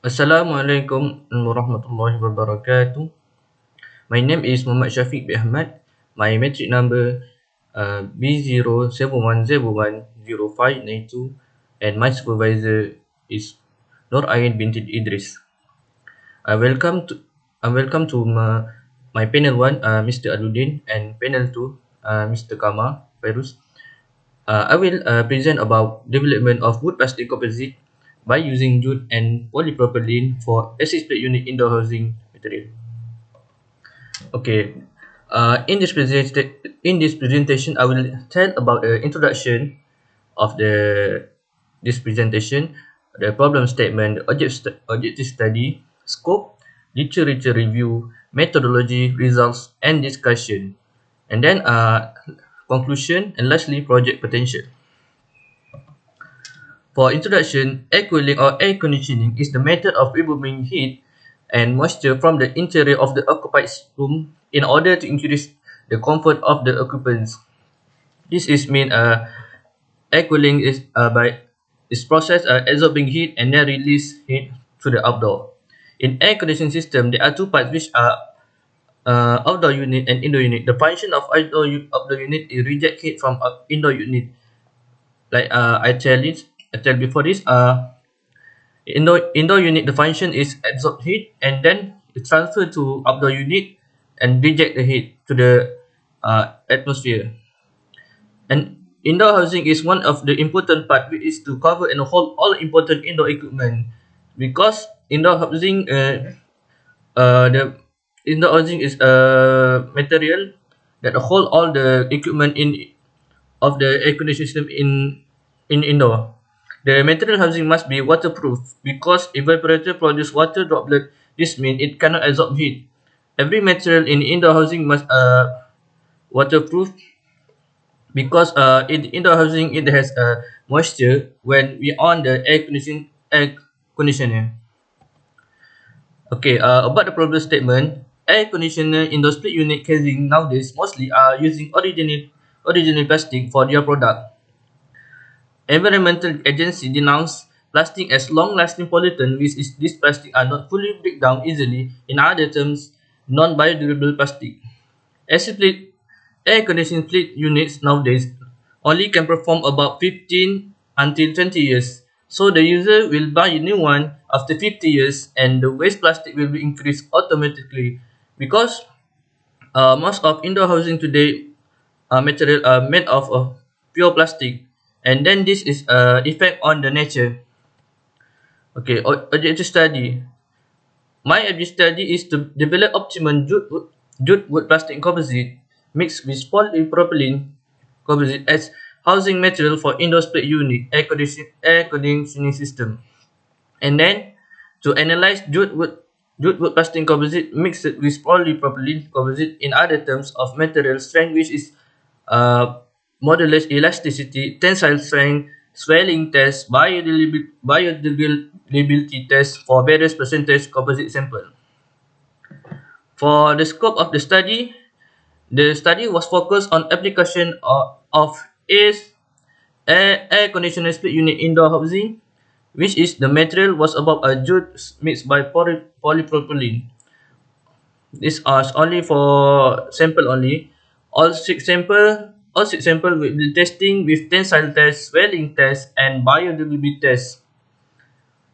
Assalamualaikum warahmatullahi wabarakatuh. My name is Muhammad Syafiq bin Ahmad. My metric number B071710592 and my supervisor is NORAIN binti IDRIS. Welcome to my panel 1, Mr. Aludin, and panel 2, Mr. Kama Fairuz. I will present about development of wood plastic composite by using jute and polypropylene for AC split unit indoor housing material. Okay, in this presentation, I will tell about the introduction of this presentation, the problem statement, objective study, scope, literature review, methodology, results, and discussion, and then conclusion, and lastly, project potential. For introduction, air cooling or air conditioning is the method of removing heat and moisture from the interior of the occupied room in order to increase the comfort of the occupants. This is mean air cooling is process absorbing heat and then release heat to the outdoor. In air conditioning system, there are two parts which are outdoor unit and indoor unit. The function of outdoor unit is reject heat from indoor unit. Like I tell before this, indoor unit, the function is absorb heat and then it transfer to outdoor unit and reject the heat to the atmosphere. And indoor housing is one of the important part, which is to cover and hold all important indoor equipment, because indoor housing the indoor housing is a material that hold all the equipment in of the air conditioning system in indoor. The material housing must be waterproof because evaporator produce water droplet. This means it cannot absorb heat. Every material in indoor housing must waterproof because in indoor housing it has moisture when we on the air conditioner. Okay, about the problem statement, air conditioner in the split unit casing nowadays mostly are using original plastic for their product. Environmental agency denounce plastic as long-lasting pollutant, which is these plastic are not fully break down easily. In other terms, non-biodegradable plastic. Air conditioning split units nowadays only can perform about 15 until 20 years. So the user will buy a new one after 50 years and the waste plastic will be increased automatically because most of indoor housing today material are made of pure plastic, and then this is effect on the nature. Okay, objective study. My objective study is to develop optimum jute wood plastic composite mixed with polypropylene composite as housing material for indoor split unit air conditioning system, and then to analyze jute wood plastic composite mixed with polypropylene composite in other terms of material strength, which is modulus elasticity, tensile strength, swelling test, biodegradability test for various percentage composite sample. For the scope of the study was focused on application of air conditioner split unit indoor housing, which is the material was about a jute mixed by polypropylene. These are only for sample only. All six sample will be testing with tensile test, swelling test, and biodegradability test.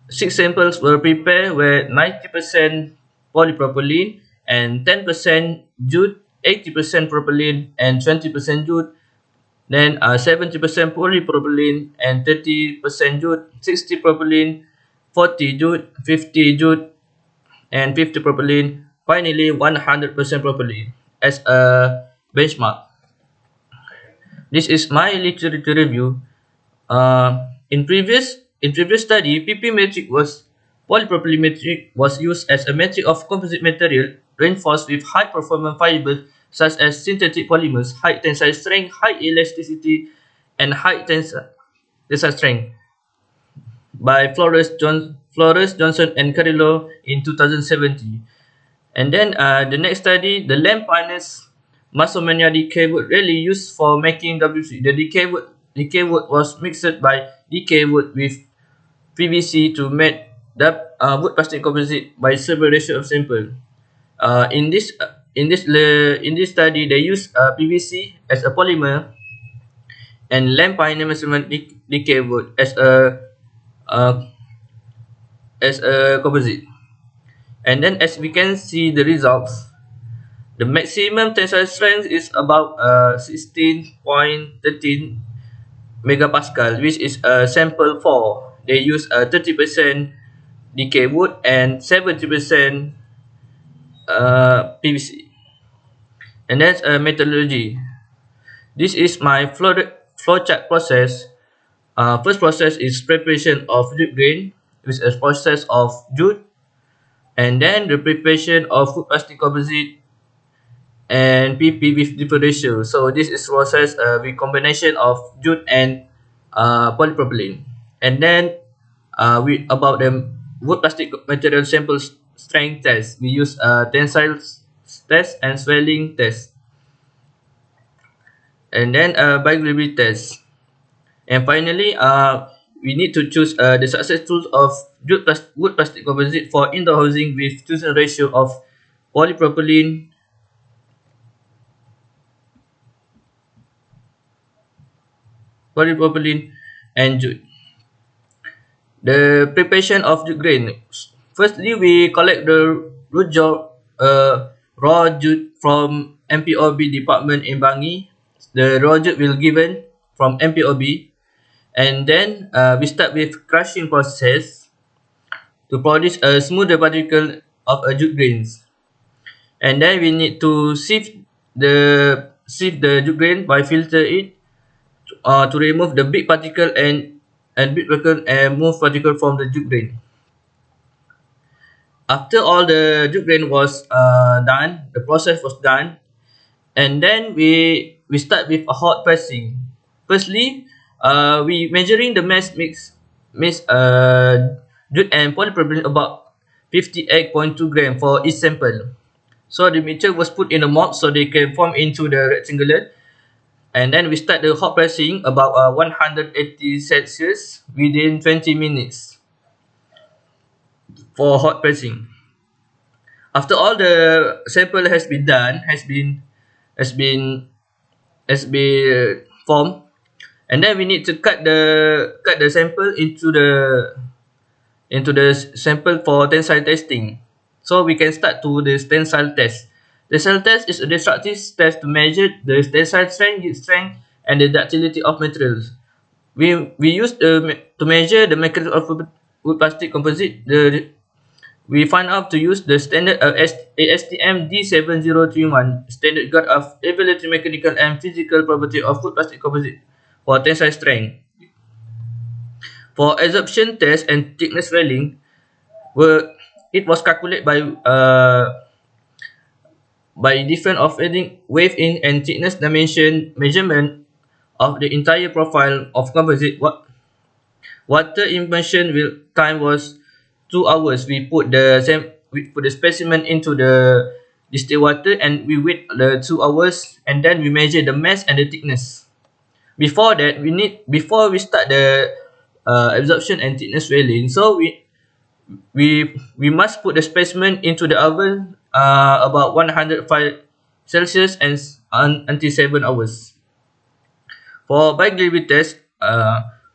6 samples were prepared with 90% polypropylene and 10% jute, 80% propylene, and 20% jute. Then 70% polypropylene and 30% jute, 60 propylene, 40 jute, 50 jute, and 50 propylene. Finally, 100% propylene as a benchmark. This is my literature review. In previous study, PP metric polypropylene metric was used as a metric of composite material reinforced with high performance fibers such as synthetic polymers, high tensile strength, high elasticity, and high tensile strength by Flores, Johnson, and Carrillo in 2017. And then the next study, the lamp harness Masomania decay wood really used for making WC. The decay wood was mixed by decay wood with PVC to make wood plastic composite by several ratio of sample. In this study, they use PVC as a polymer and lampine decay wood uh, as a composite. And then, as we can see the results, the maximum tensile strength is about 16.13 megapascal, which is sample 4. They use 30% decay wood and 70% PVC. And that's metallurgy. This is my flowchart process. First process is preparation of jute grain, which is a process of jute, and then the preparation of wood plastic composite and PP with different ratio. So this is process with combination of jute and polypropylene. And then we about the wood plastic material sample strength test. We use tensile test and swelling test, and then biogravity test. And finally, we need to choose the success tools of wood plastic composite for indoor housing with chosen ratio of polypropylene, and jute. The preparation of jute grain. Firstly, we collect the raw jute from MPOB department in Bangi. The raw jute will given from MPOB, and then we start with crushing process to produce a smoother particle of jute grains. And then we need to sieve the jute grain by filter it to remove the big particle and move particle from the jute grain. After all the jute grain was done, the process was done, and then we start with a hot pressing. Firstly, we measuring the mass mix jute and polypropylene about 58.2 gram for each sample. So the mixture was put in a mold so they can form into the rectangular. And then we start the hot pressing about 180 Celsius within 20 minutes for hot pressing. After all the sample has been done, has been formed, and then we need to cut the sample into the sample for tensile testing. So we can start to the tensile test. Tensile test is a destructive test to measure the tensile strength, and the ductility of materials. We use to measure the mechanism of wood plastic composite. We find out to use the standard ASTM D7031 standard guide of evaluating mechanical and physical property of wood plastic composite for tensile strength. For absorption test and thickness swelling, it was calculated by different of wave in and thickness dimension measurement of the entire profile of composite. Water immersion time was 2 hours. We put the specimen into the distilled water and we wait the 2 hours, and then we measure the mass and the thickness. Before that, before we start the absorption and thickness swelling, so we must put the specimen into the oven about 105 Celsius and until 7 hours. For biogravity test,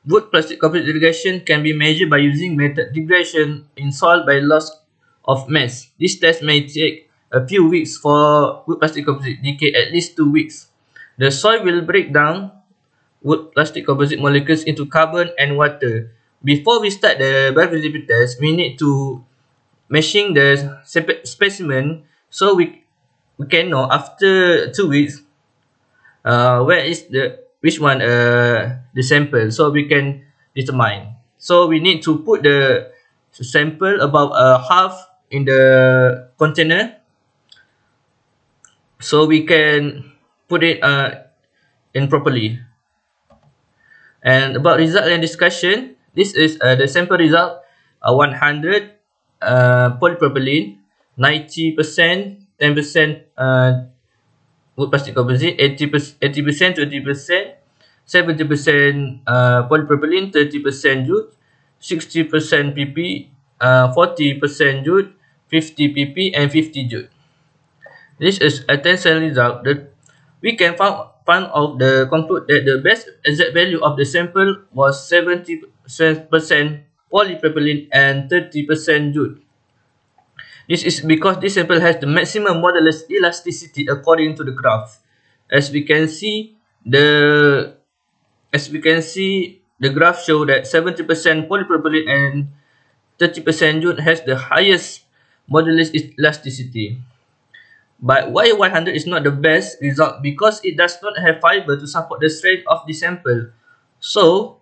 wood plastic composite degradation can be measured by using method degradation in soil by loss of mass. This test may take a few weeks. For wood plastic composite decay, at least 2 weeks. The soil will break down wood plastic composite molecules into carbon and water. Before we start the biogravity test, we need to measuring the specimen so we can know after 2 weeks where is which one the sample, so we can determine. So we need to put the sample about half in the container so we can put it in properly. And about result and discussion, this is the sample result. 100 polypropylene, 90%, 10% wood plastic composite, 80%, 20%, 70% polypropylene, 30% jute, 60% PP, 40% jute, 50 pp, and 50 jute. This is a tensile result that we can find out the conclude that the best exact value of the sample was 70% polypropylene and 30% jute. This is because this sample has the maximum modulus elasticity according to the graph. As we can see, the graph show that 70% polypropylene and 30% jute has the highest modulus elasticity. But why 100 is not the best result? Because it does not have fiber to support the strength of the sample. So,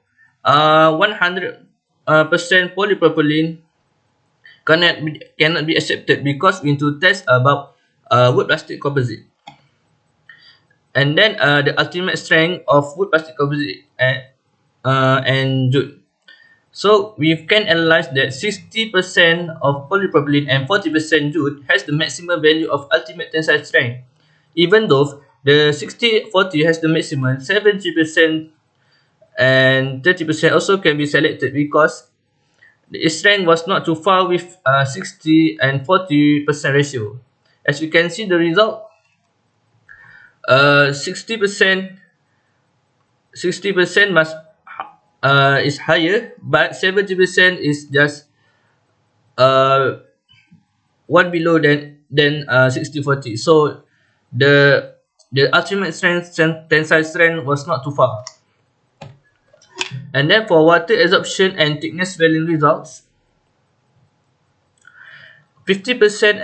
100% polypropylene cannot be accepted because we need to test about wood plastic composite. And then the ultimate strength of wood plastic composite and jute. So we can analyze that 60% of polypropylene and 40% jute has the maximum value of ultimate tensile strength. Even though the 60-40 has the maximum, 70% and 30% also can be selected because the strength was not too far with 60 and 40% ratio. As you can see the result, 60% must is higher, but 70% is just one below than 60-40. So the ultimate strength tensile strength was not too far. And then for water absorption and thickness varying results, 50%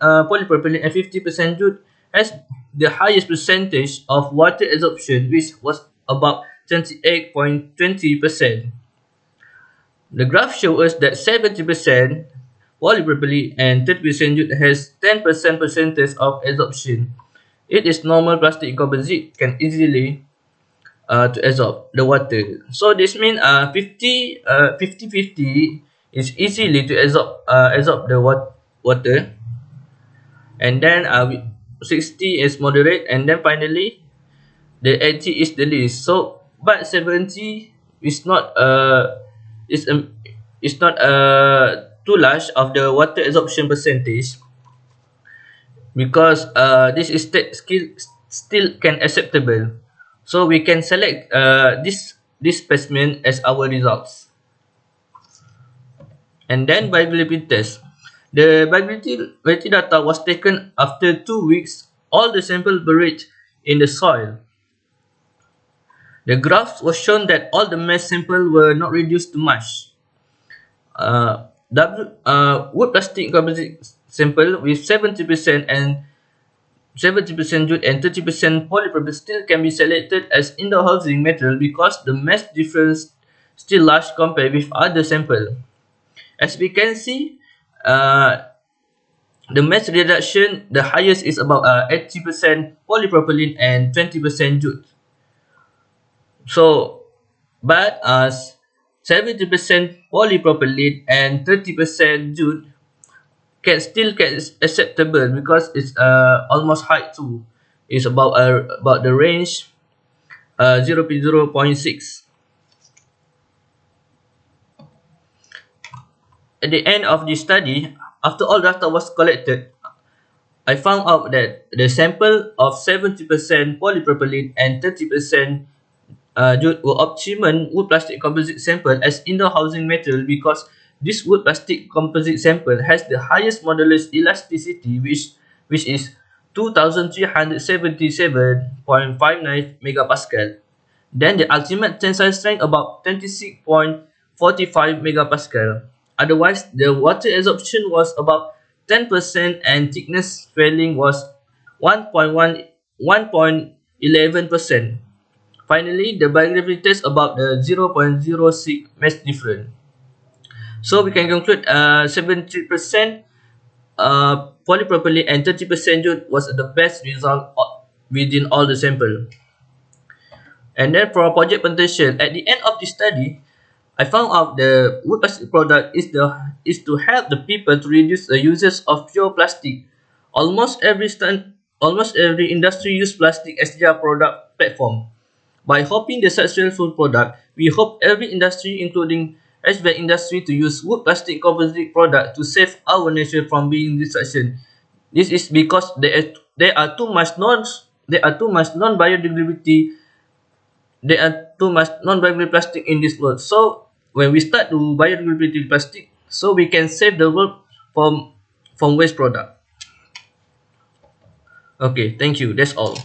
polypropylene and 50% jute has the highest percentage of water absorption, which was about 28.20%. The graph shows us that 70% polypropylene and 30% jute has 10% percentage of absorption. It is normal plastic composite can easily to absorb the water. So this means 50-50 is easily to absorb the water, and then 60 is moderate, and then finally the 80 is the least. So but 70 is not too large of the water absorption percentage, because this is still can acceptable. So we can select this specimen as our results. And then viability test. The viability data was taken after 2 weeks. All the samples buried in the soil. The graphs was shown that all the mass samples were not reduced to much. Wood plastic composite sample with 70% and 70% jute and 30% polypropylene still can be selected as indoor housing material because the mass difference still large compared with other sample. As we can see, the mass reduction, the highest is about 80% polypropylene and 20% jute. So, but 70% polypropylene and 30% jute can still get acceptable because it's almost height too. It's about the range 0.6. At the end of the study, after all data was collected, I found out that the sample of 70% polypropylene and 30% jute were optimum wood plastic composite sample as indoor housing material because this wood plastic composite sample has the highest modulus elasticity, which is 2377.59 megapascal. Then the ultimate tensile strength about 26.45 megapascal. Otherwise, the water absorption was about 10% and thickness swelling was 1.11%. Finally, the biography test about the 0.06 mass difference. So we can conclude 70% polypropylene and 30% jute was the best result within all the sample. And then for project potential, at the end of the study, I found out the wood plastic product is to help the people to reduce the uses of pure plastic. Almost every industry use plastic as their product platform. By hoping the successful product, we hope every industry, including HVAC industry to use wood plastic composite product to save our nature from being destruction. This is because there are too much non-biodegradability, there are too much non-biodegradable plastic in this world. So when we start to biodegradability plastic, so we can save the world from waste product. Okay, thank you. That's all.